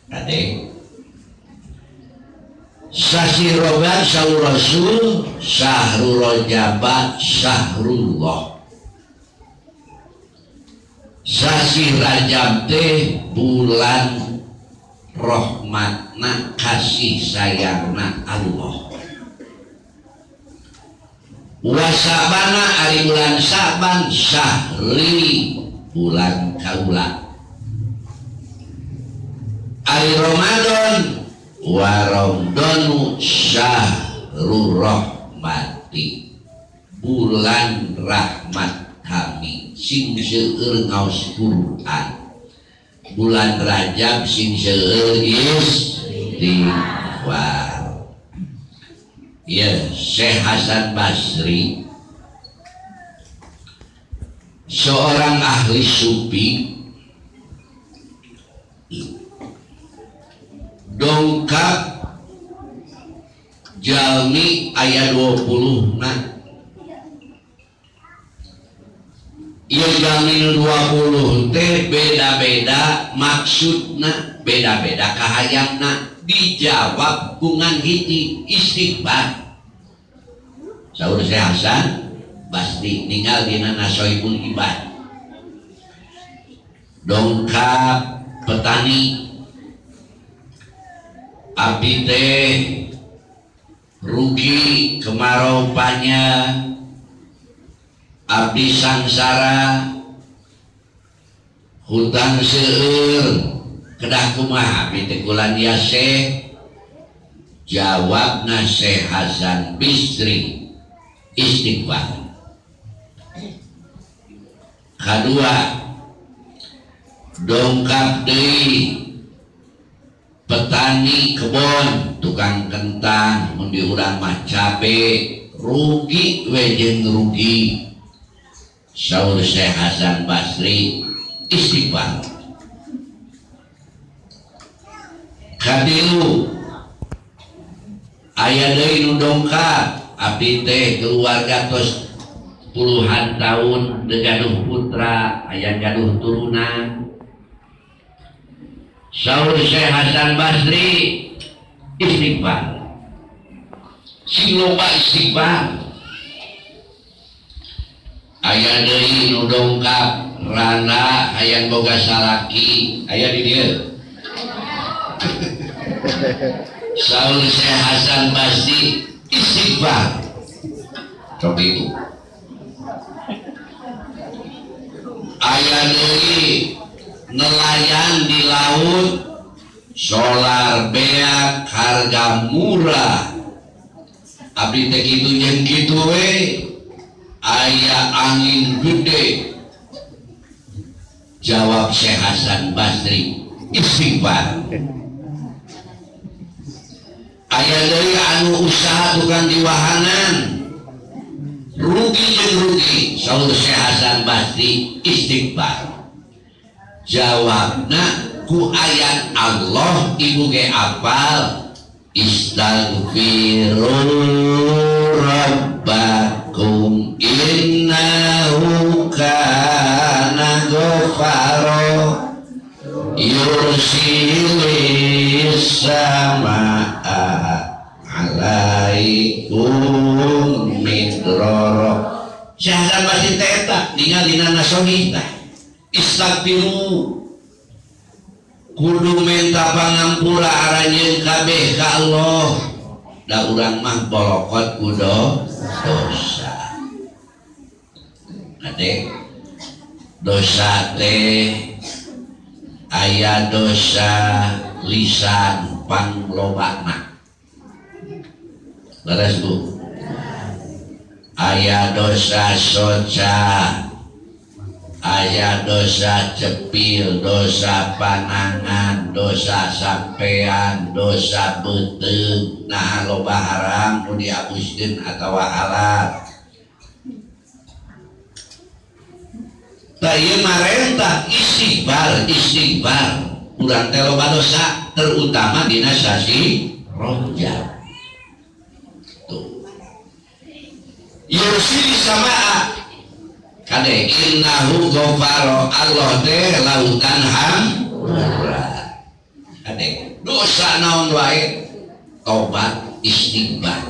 Kade sasi Ramadan syahrul Rasul, syahrul Rajab syahrullah. Sasi Rajab teh bulan rahmatna kasih sayangna Allah. Wasabana ari bulan Saban syahri bulan kaula. Ari Ramadan wa ramadanu syahrul rahmati bulan rahmat kami sing seueur ngaos Quran. Bulan Rajab sing seueur istighfar. Ya, Syekh Hasan Basri seorang ahli sufi dongkap jalmi ayat 20 ieu jalmi 20 teh beda-beda maksudna, beda-beda kahayangna, dijawab kungan hiji istighfar. Saur Syekh Hasan Basri ninggal dina Nasoibul Ibad dongkap petani abdi teh rugi kemarau panjang, abdi sangsara hutang seueur kedah kumaha abdi teh kulan ya Syekh. Jawabna Syekh Hasan Basri istighfar. Kedua dongkap deui petani kebon tukang kentang mun di urang mah cabe rugi we jeung rugi. Saur Syekh Hasan Basri istighfar. Kadieu aya deui nu dongkap abdi teh keluarga tos puluhan tahun gaduh putra aya gaduh turunan. Saur Syekh Hasan Basri istighfar. Sing loba istighfar. Aya deui nu dongkap rana hayang boga salaki aya di dieu. Saur Syekh Hasan Basri istighfar. Coba itu aya deui nelayan di laut solar beak harga murah abdi teh kitu jeung kitu we aya angin gede. Jawab Syekh Hasan Basri istighfar. Aya deui anu usaha tukang di wahanan rugi jeung rugi. Saur Syekh Hasan Basri istighfar. Jawabna ku ayat Allah ibu ge apal istaghfiru rabbakum innahu kana ghafara yursilis samaa alaikum midrara. Syekh Hasan Basri teh eta ningalina nasohi tah istaghfiru kudu minta pangampura aranjeun kabeh ka Allah. Da urang mah bolokot kudu dosa. Ade dosa teh aya dosa lisan panglobana. Leres Bu. Aya dosa soca, aya dosa cepil, dosa panangan, dosa sampean, dosa beuteung, nah loba haram nu dihapuskeun atawa halal. Tah ieu marentah istighfar, istighfar. Urang teh loba dosa, terutama dina sasi Rajab. Tuh. Yursil samaa kade innahu ghafaro Allah teh lautan hampura. Adek dosa naon wae tobat istighfar